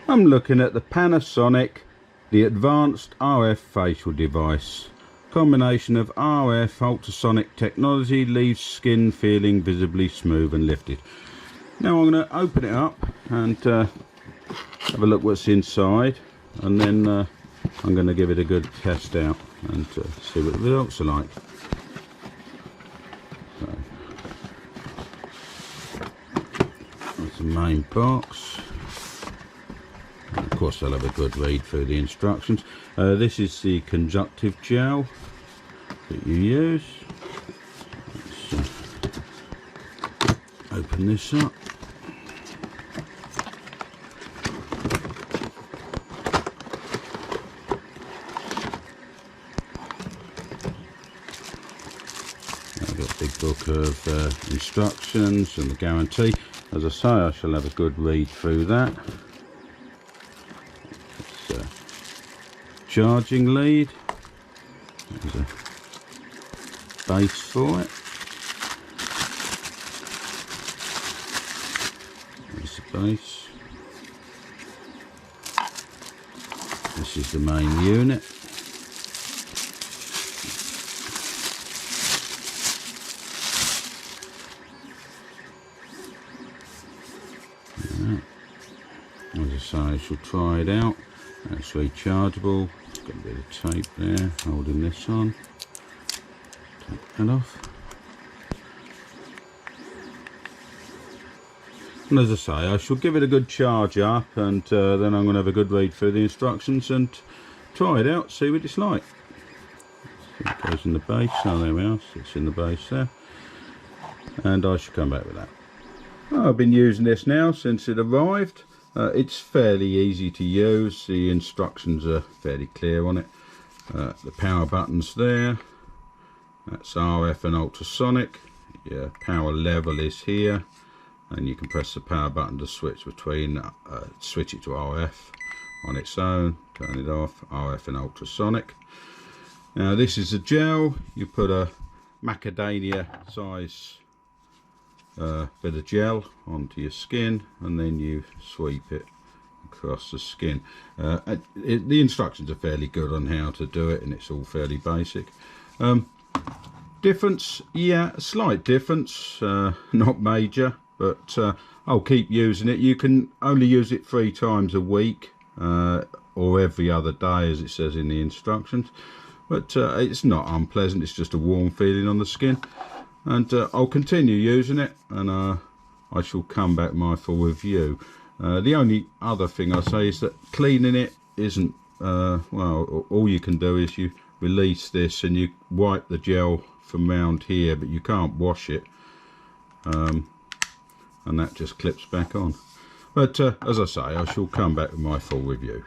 I'm looking at the Panasonic, the advanced RF facial device. Combination of RF ultrasonic technology leaves skin feeling visibly smooth and lifted. Now I'm going to open it up and have a look what's inside, and then I'm going to give it a good test out and see what the results are like. So, that's the main box. And of course I'll have a good read through the instructions. This is the conductive gel that you use. Let's open this up. I've got a big book of instructions and the guarantee. As I say, I shall have a good read through that. It's a charging lead. There's a base for it. There's the base. This is the main unit. As I say, I shall try it out. It's rechargeable. Got a bit of tape there holding this on. Take that off. And as I say, I shall give it a good charge up, and then I'm going to have a good read through the instructions and try it out, see what it's like. It goes in the base. Oh, there we are. It's in the base there. And I shall come back with that. I've been using this now since it arrived. It's fairly easy to use. The instructions are fairly clear on it. The power buttons there. That's RF and ultrasonic. Your power level is here, and you can press the power button to switch between switch it to RF on its own, turn it off, RF and ultrasonic. Now this is a gel. You put a macadamia size bit of gel onto your skin, and then you sweep it across the skin. The instructions are fairly good on how to do it, and it's all fairly basic. Difference, yeah, slight difference, not major, but I'll keep using it. You can only use it 3 times a week, or every other day as it says in the instructions, but it's not unpleasant. It's just a warm feeling on the skin. And I'll continue using it, and I shall come back with my full review. The only other thing I say is that cleaning it isn't, well, all you can do is you release this and you wipe the gel from round here, but you can't wash it, and that just clips back on. But as I say, I shall come back with my full review.